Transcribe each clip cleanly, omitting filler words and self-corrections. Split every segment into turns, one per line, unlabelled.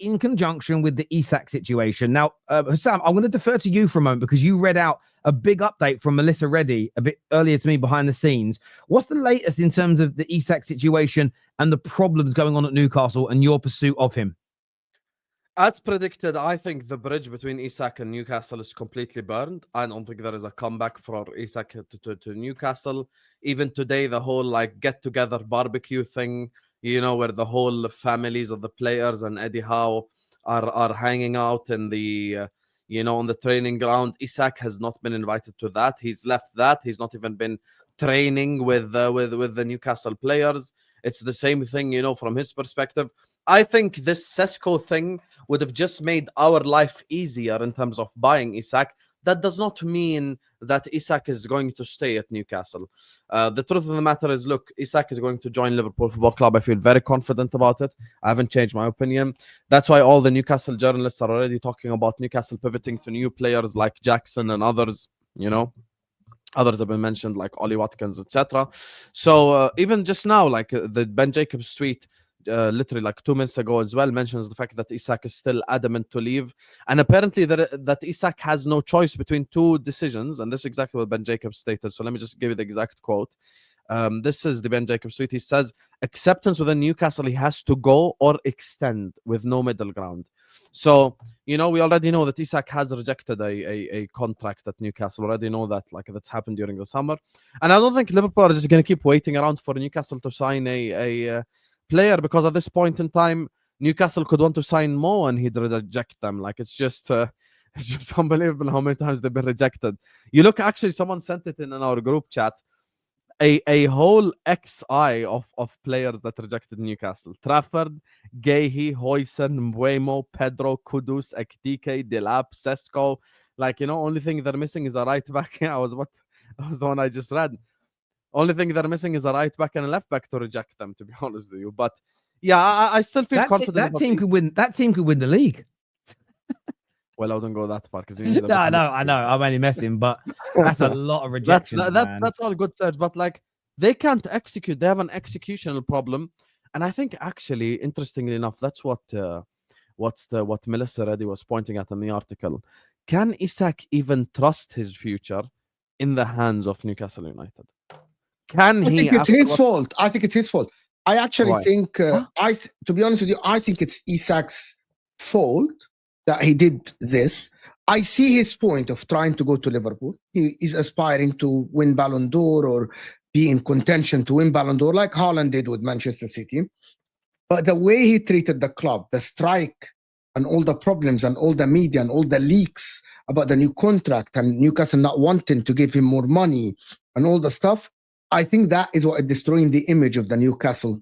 in conjunction with the Isak situation. Now, Sam, I'm going to defer to you for a moment because you read out a big update from Melissa Reddy a bit earlier to me behind the scenes. What's the latest in terms of the Isak situation and the problems going on at Newcastle and your pursuit of him?
As predicted, I think the bridge between Isak and Newcastle is completely burned. I don't think there is a comeback for Isak to Newcastle. Even today, the whole like get-together barbecue thing, you know, where the whole families of the players and Eddie Howe are hanging out in the, on the training ground. Isak has not been invited to that. He's left that. He's not even been training with the Newcastle players. It's the same thing, from his perspective. I think this Sesko thing would have just made our life easier in terms of buying Isak. That does not mean that Isak is going to stay at Newcastle. The truth of the matter is, look, Isak is going to join Liverpool Football Club. I feel very confident about it. I haven't changed my opinion. That's why all the Newcastle journalists are already talking about Newcastle pivoting to new players like Jackson and others, Others have been mentioned like Ollie Watkins, etc. So even just now, like the Ben Jacobs tweet, literally like 2 minutes ago as well, mentions the fact that Isak is still adamant to leave, and apparently that Isak has no choice between two decisions, and this is exactly what Ben Jacobs stated. So let me just give you the exact quote. This is the Ben Jacobs tweet. He says, acceptance within Newcastle, he has to go or extend with no middle ground. So, we already know that Isak has rejected a contract at Newcastle. We already know that, like, that's happened during the summer. And I don't think Liverpool are just going to keep waiting around for Newcastle to sign a player, because at this point in time, Newcastle could want to sign Mo and he'd reject them. Like, it's just unbelievable how many times they've been rejected. You look, actually, someone sent it in our group chat. A whole XI of players that rejected Newcastle: Trafford, Gahey, Hoysen, Mbuemo, Pedro, Kudus, Ekdike, Delap, Sesko. Like, only thing they're missing is a right back. That was the one I just read. Only thing they're missing is a right back and a left back to reject them, to be honest with you. But yeah, I still feel confident.
That team could win. That team could win the league.
Well, I wouldn't go that far because
I know. I'm only messing, but that's a lot of rejections.
That's all good players, but like they can't execute. They have an executional problem, and I think actually, interestingly enough, that's what Melissa Reddy was pointing at in the article. Can Isak even trust his future in the hands of Newcastle United? I
think it's his fault. I think it's his fault. I actually think, to be honest with you, I think it's Isak's fault that he did this. I see his point of trying to go to Liverpool. He is aspiring to win Ballon d'Or or be in contention to win Ballon d'Or, like Haaland did with Manchester City. But the way he treated the club, the strike, and all the problems and all the media and all the leaks about the new contract and Newcastle not wanting to give him more money and all the stuff, I think that is what is destroying the image of the Newcastle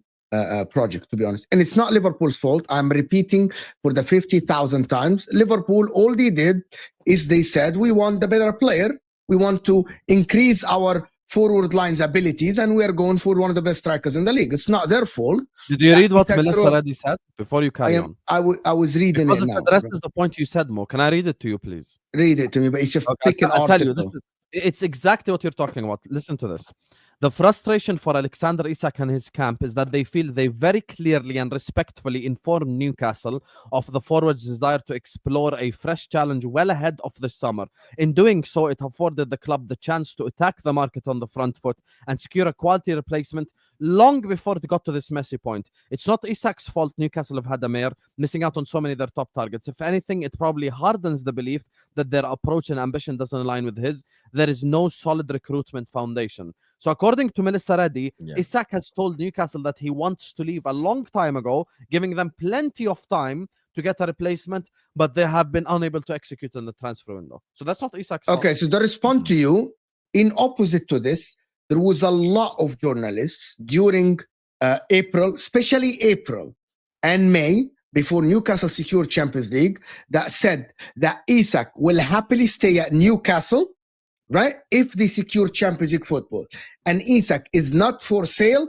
project, to be honest. And it's not Liverpool's fault. I'm repeating for the 50,000 times. Liverpool, all they did is they said, we want the better player. We want to increase our forward line's abilities, and we are going for one of the best strikers in the league. It's not their fault.
Did you read what Melissa Reddy said before you carry on?
I was reading
because
it now.
The rest is the point you said, Mo. Can I read it to you, please?
Read it to me, but it's just freaking
I'll tell you, it's exactly what you're talking about. Listen to this. The frustration for Alexander Isak and his camp is that they feel they very clearly and respectfully informed Newcastle of the forward's desire to explore a fresh challenge well ahead of the summer. In doing so, it afforded the club the chance to attack the market on the front foot and secure a quality replacement long before it got to this messy point. It's not Isak's fault Newcastle have had a mayor, missing out on so many of their top targets. If anything, it probably hardens the belief that their approach and ambition doesn't align with his. There is no solid recruitment foundation. So according to Melissa Reddy, Isak has told Newcastle that he wants to leave a long time ago, giving them plenty of time to get a replacement, but they have been unable to execute in the transfer window. So that's not Isak's fault.
Okay, so the response to you, in opposite to this, there was a lot of journalists during April, especially April and May, before Newcastle secured Champions League, that said that Isak will happily stay at Newcastle, right, if they secure Champions League football. And Isak is not for sale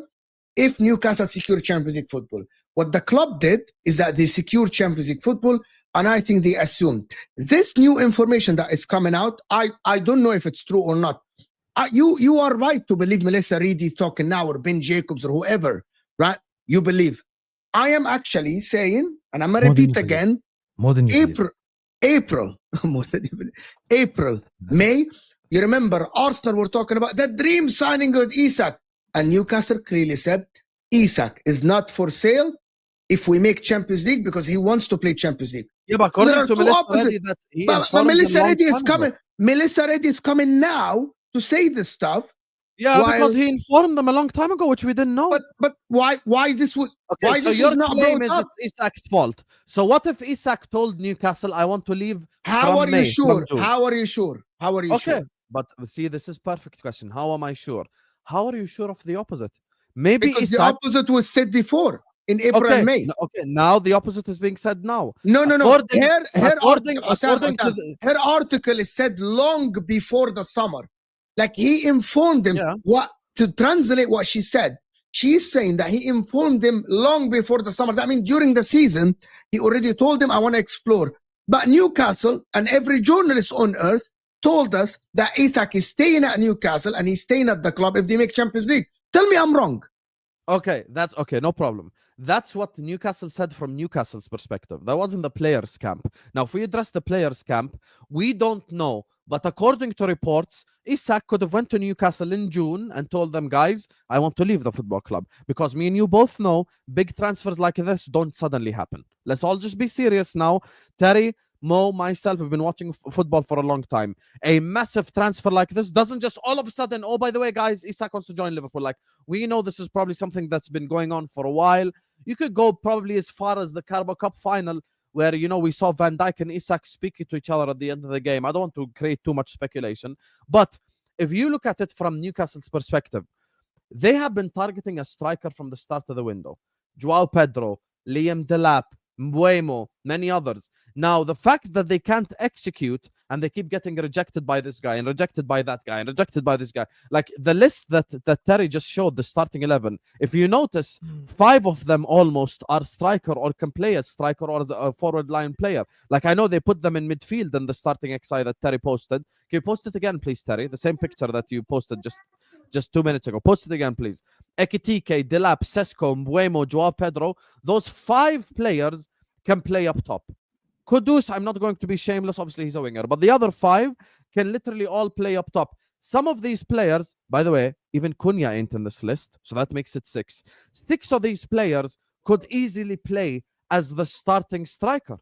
if Newcastle secure Champions League football. What the club did is that they secured Champions League football, and I think they assumed. This new information that is coming out, I don't know if it's true or not. You are right to believe Melissa Reddy talking now, or Ben Jacobs, or whoever, right? You believe. I am actually saying, and I'm going to
More than
repeat
you believe.
again,
More than you believe.
April, more than you believe. April, May. You remember Arsenal were talking about the dream signing with Isak, and Newcastle clearly said Isak is not for sale if we make Champions League because he wants to play Champions League.
Yeah, but
There
according
are
to
two
Melissa
opposite.
Reddy, that he
But
informed them
Melissa
long
Reddy is
time ago.
coming. Melissa Reddy is coming now to say this stuff.
Yeah, because he informed them a long time ago, which we didn't know.
But why this would
Okay,
why
so
this
your
was not
claim
brought
is
up?
it's Isak's fault. So what if Isak told Newcastle, I want to leave
How
from
are
May,
you sure?
from June?
How are you sure? How are you
Okay,
sure?
but see, this is perfect question. How am I sure? How are you sure of the opposite? Maybe
Because the
Isak.
opposite was said before in April and May.
Okay, now the opposite is being said now.
No.
According
According
to the,
her article is said long before the summer. Like he informed them what to translate what she said. She's saying that he informed them long before the summer. That means during the season, he already told them, I want to explore. But Newcastle and every journalist on earth told us that Isak is staying at Newcastle and he's staying at the club if they make Champions League. Tell me I'm wrong.
Okay, that's okay, no problem. That's what Newcastle said from Newcastle's perspective. That wasn't the players' camp. Now, if we address the players' camp, we don't know. But according to reports, Isak could have went to Newcastle in June and told them, guys, I want to leave the football club. Because me and you both know big transfers like this don't suddenly happen. Let's all just be serious now. Terry, Mo, myself have been watching football for a long time. A massive transfer like this doesn't just all of a sudden, oh, by the way, guys, Isak wants to join Liverpool. Like, we know this is probably something that's been going on for a while. You could go probably as far as the Carabao Cup final, where, you know, we saw Van Dijk and Isak speaking to each other at the end of the game. I don't want to create too much speculation. But if you look at it from Newcastle's perspective, they have been targeting a striker from the start of the window. Joao Pedro, Liam Delap, Mbuemo, many others. Now, the fact that they can't execute and they keep getting rejected by this guy and rejected by that guy and rejected by this guy, like the list that Terry just showed, the starting 11, if you notice, 5 of them almost are striker or can play as striker or as a forward line player. Like, I know they put them in midfield in the starting XI that Terry posted. Can you post it again, please, Terry? The same picture that you posted just 2 minutes ago. Post it again, please. Ekitike, Delap, Sesko, Mbuemo, Joao Pedro. Those 5 players can play up top. Kudus, I'm not going to be shameless. Obviously, he's a winger. But the other 5 can literally all play up top. Some of these players, by the way, even Cunha ain't in this list. So that makes it 6. 6 of these players could easily play as the starting striker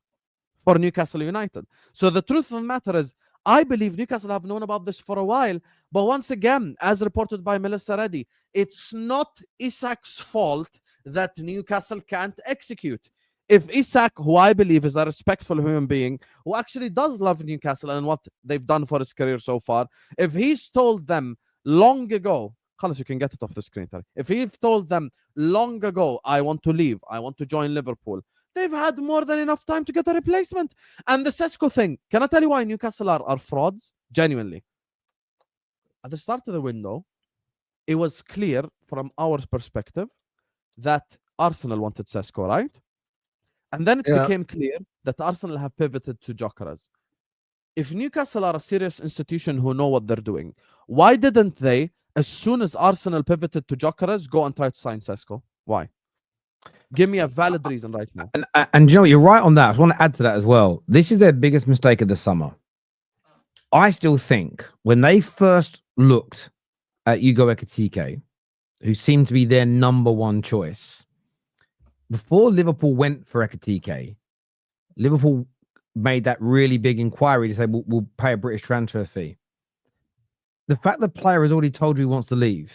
for Newcastle United. So the truth of the matter is, I believe Newcastle have known about this for a while. But once again, as reported by Melissa Reddy, it's not Isak's fault that Newcastle can't execute. If Isak, who I believe is a respectful human being, who actually does love Newcastle and what they've done for his career so far, if he's told them long ago, Khalas, you can get it off the screen, Tari. If he's told them long ago, I want to leave, I want to join Liverpool, they've had more than enough time to get a replacement. And the Sesko thing, can I tell you why Newcastle are frauds? Genuinely. At the start of the window, it was clear from our perspective that Arsenal wanted Sesko, right? And then it became clear that Arsenal have pivoted to Gyökeres. If Newcastle are a serious institution who know what they're doing, why didn't they, as soon as Arsenal pivoted to Gyökeres, go and try to sign Sesko? Why? Give me a valid reason right now.
And you know, you're right on that. I want to add to that as well. This is their biggest mistake of the summer. I still think when they first looked at Hugo Ekitike, who seemed to be their number 1 choice, before Liverpool went for Ekitike, Liverpool made that really big inquiry to say, we'll pay a British transfer fee. The fact the player has already told you he wants to leave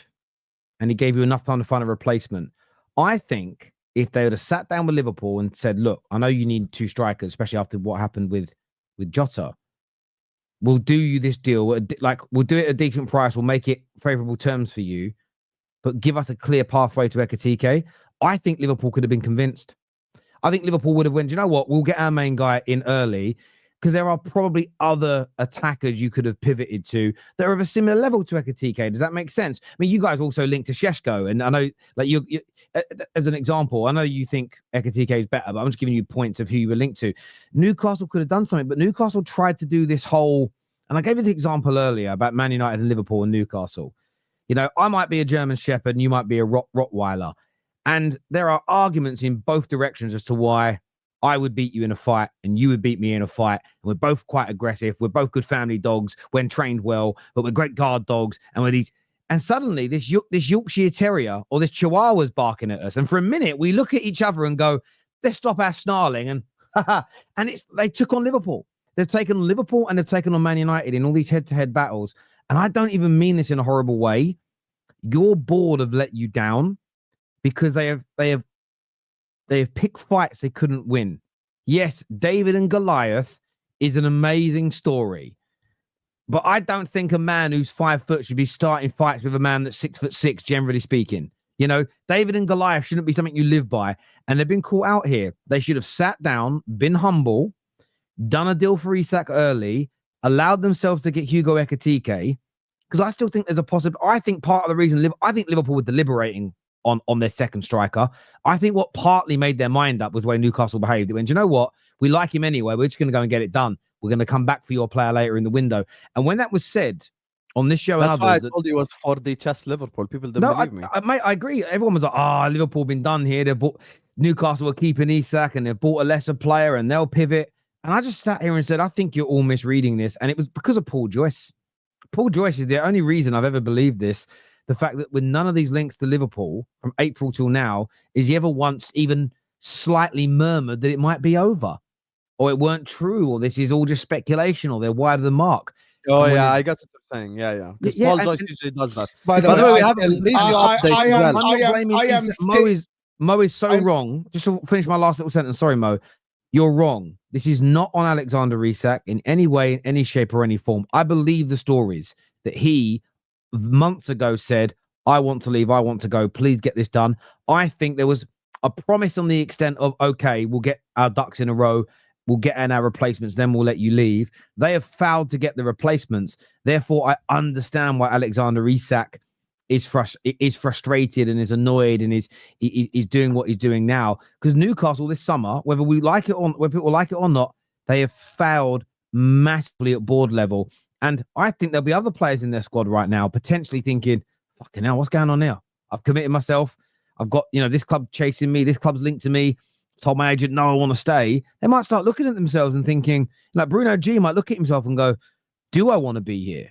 and he gave you enough time to find a replacement, I think if they would have sat down with Liverpool and said, look, I know you need 2 strikers, especially after what happened with Jota. We'll do you this deal. We'll do it at a decent price. We'll make it favorable terms for you, but give us a clear pathway to Ekitike. I think Liverpool could have been convinced. I think Liverpool would have went, you know what? We'll get our main guy in early because there are probably other attackers you could have pivoted to that are of a similar level to Ekitike. Does that make sense? I mean, you guys also linked to Šeško, and I know, like you as an example, I know you think Ekitike is better, but I'm just giving you points of who you were linked to. Newcastle could have done something, but Newcastle tried to do this whole, and I gave you the example earlier about Man United and Liverpool and Newcastle. You know, I might be a German Shepherd and you might be a Rottweiler. And there are arguments in both directions as to why I would beat you in a fight and you would beat me in a fight. And we're both quite aggressive. We're both good family dogs when trained well, but we're great guard dogs. And we're these. And suddenly this Yorkshire Terrier or this Chihuahua's barking at us. And for a minute, we look at each other and go, let's stop our snarling. And they took on Liverpool. They've taken on Liverpool and they've taken on Man United in all these head-to-head battles. And I don't even mean this in a horrible way. Your board have let you down because they have picked fights they couldn't win. Yes, David and Goliath is an amazing story. But I don't think a man who's 5 foot should be starting fights with a man that's 6'6", generally speaking. You know, David and Goliath shouldn't be something you live by. And they've been caught out here. They should have sat down, been humble, done a deal for Isak early, allowed themselves to get Hugo Ekitike. Because I still think there's a possible. I think part of the reason I think Liverpool were deliberating on their second striker. I think what partly made their mind up was the way Newcastle behaved. It went, you know what? We like him anyway. We're just going to go and get it done. We're going to come back for your player later in the window. And when that was said on this show,
that's why I told you it was for the chess Liverpool. People didn't believe me.
Mate, I agree. Everyone was like, Liverpool been done here. They bought Newcastle were keeping Isak and they've bought a lesser player and they'll pivot. And I just sat here and said, I think you're all misreading this. And it was because of Paul Joyce. Paul Joyce is the only reason I've ever believed this. The fact that with none of these links to Liverpool from April till now, is he ever once even slightly murmured that it might be over or it weren't true or this is all just speculation or they're wide of the mark.
Oh, yeah, I got what you're saying. Yeah. Because Paul Joyce usually does that.
By the way,
we have
Mo is so wrong. Just to finish my last little sentence. Sorry, Mo. You're wrong. This is not on Alexander Isak in any way, in any shape or any form. I believe the stories that he months ago said, I want to leave. I want to go. Please get this done. I think there was a promise on the extent of, okay, we'll get our ducks in a row. We'll get in our replacements. Then we'll let you leave. They have failed to get the replacements. Therefore, I understand why Alexander Isak is frustrated and is annoyed and is doing what he's doing now. Because Newcastle this summer, whether people like it or not, they have failed massively at board level. And I think there'll be other players in their squad right now potentially thinking, fucking hell, what's going on here? I've committed myself. I've got, this club chasing me. This club's linked to me. Told my agent, no, I want to stay. They might start looking at themselves and thinking, like Bruno G might look at himself and go, do I want to be here?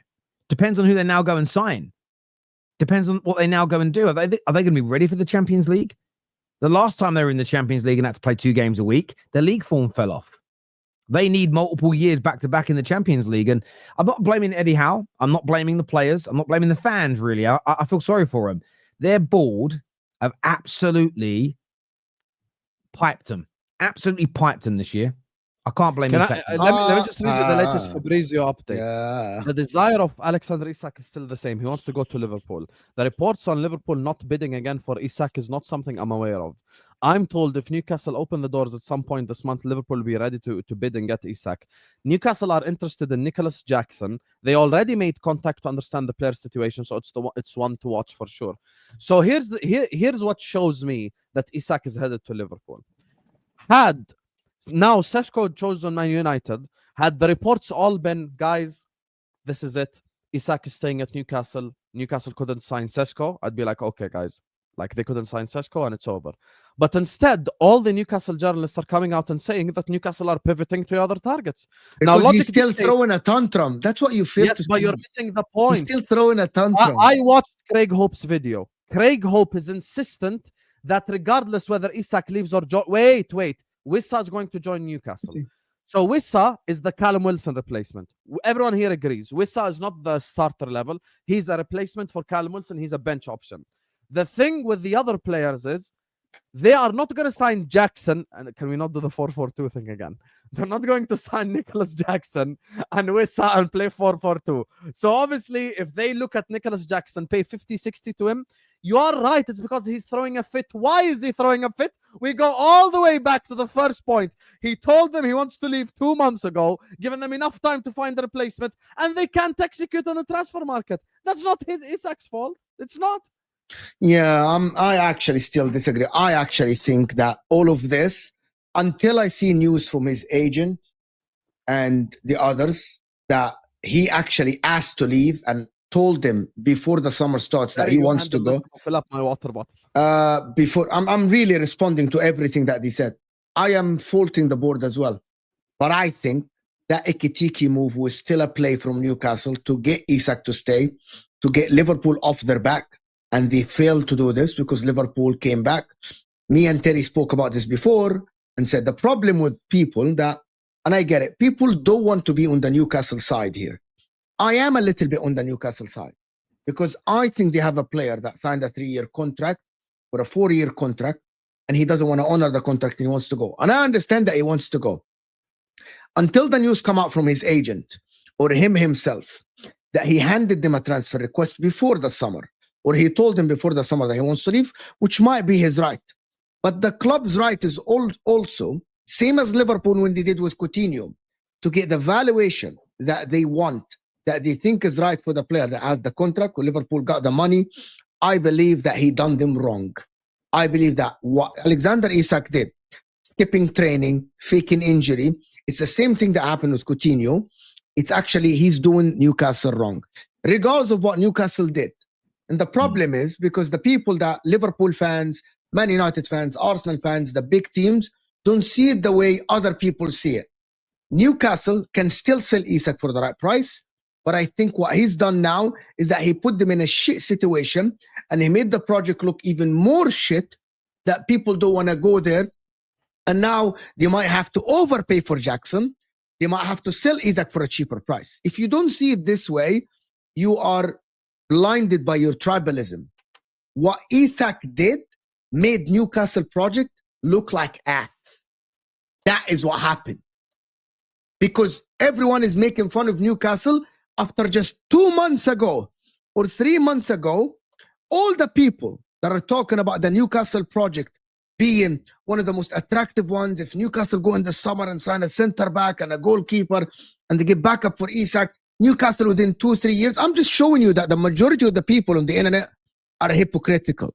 Depends on who they now go and sign. Depends on what they now go and do. Are they going to be ready for the Champions League? The last time they were in the Champions League and had to play 2 games a week, their league form fell off. They need multiple years back to back in the Champions League. And I'm not blaming Eddie Howe. I'm not blaming the players. I'm not blaming the fans, really. I feel sorry for them. Their board have absolutely piped them. Absolutely piped them this year. I can't blame them.
Let me just read you the latest Fabrizio update. Yeah. The desire of Alexander Isak is still the same. He wants to go to Liverpool. The reports on Liverpool not bidding again for Isak is not something I'm aware of. I'm told if Newcastle open the doors at some point this month, Liverpool will be ready to bid and get Isak. Newcastle are interested in Nicholas Jackson. They already made contact to understand the player's situation, so it's one to watch for sure. So here's what shows me that Isak is headed to Liverpool. Now, Seshko chose on Man United. Had the reports all been, guys, this is it. Isak is staying at Newcastle. Newcastle couldn't sign Seshko. I'd be like, okay, guys. Like, they couldn't sign Seshko and it's over. But instead, all the Newcastle journalists are coming out and saying that Newcastle are pivoting to other targets.
Because now, he's still throwing a tantrum. That's what you feel.
Yes, but you're missing the point.
He's still throwing a tantrum.
I watched Craig Hope's video. Craig Hope is insistent that regardless whether Isak leaves or wait. Wissa is going to join Newcastle. So Wissa is the Callum Wilson replacement. Everyone here agrees. Wissa is not the starter level. He's a replacement for Callum Wilson. He's a bench option. The thing with the other players is they are not going to sign Jackson. And can we not do the 4-4-2 thing again? They're not going to sign Nicholas Jackson and Wissa and play 4-4-2. So obviously, if they look at Nicholas Jackson, pay 50-60 to him, you are right. It's because he's throwing a fit. Why is he throwing a fit? We go all the way back to the first point. He told them he wants to leave 2 months ago, giving them enough time to find a replacement, and they can't execute on the transfer market. That's not Isak's fault. It's not.
Yeah, I actually still disagree. I actually think that all of this, until I see news from his agent and the others, that he actually asked to leave and told them before the summer starts that he wants to go.
Fill up my water bottle.
Before I'm really responding to everything that they said. I am faulting the board as well. But I think that Ekitike move was still a play from Newcastle to get Isak to stay, to get Liverpool off their back. And they failed to do this because Liverpool came back. Me and Terry spoke about this before and said the problem with people that, and I get it, people don't want to be on the Newcastle side here. I am a little bit on the Newcastle side because I think they have a player that signed a 3-year contract or a 4-year contract, and he doesn't want to honor the contract and he wants to go. And I understand that he wants to go. Until the news come out from his agent or him himself that he handed them a transfer request before the summer, or he told them before the summer that he wants to leave, which might be his right. But the club's right is also, same as Liverpool when they did with Coutinho, to get the valuation that they want, that they think is right for the player that has the contract. When Liverpool got the money, I believe that he done them wrong. I believe that what Alexander Isak did, skipping training, faking injury, it's the same thing that happened with Coutinho. It's actually, he's doing Newcastle wrong, regardless of what Newcastle did. And the problem is because the people that Liverpool fans, Man United fans, Arsenal fans, the big teams, don't see it the way other people see it. Newcastle can still sell Isak for the right price, but I think what he's done now is that he put them in a shit situation and he made the project look even more shit, that people don't want to go there. And now they might have to overpay for Jackson. They might have to sell Isak for a cheaper price. If you don't see it this way, you are blinded by your tribalism. What Isak did made Newcastle project look like ass. That is what happened. Because everyone is making fun of Newcastle after just 2 months ago or 3 months ago, all the people that are talking about the Newcastle project being one of the most attractive ones, if Newcastle go in the summer and sign a center back and a goalkeeper and they get backup for Isak, Newcastle within 2-3 years. I'm just showing you that the majority of the people on the internet are hypocritical.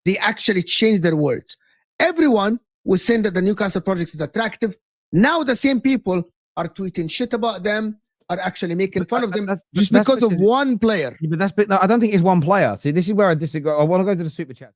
They actually changed their words. Everyone was saying that the Newcastle project is attractive. Now the same people are tweeting shit about them, are actually making fun of them just because of one player.
Yeah, but I don't think it's one player. See, this is where I disagree. I want to go to the super chat.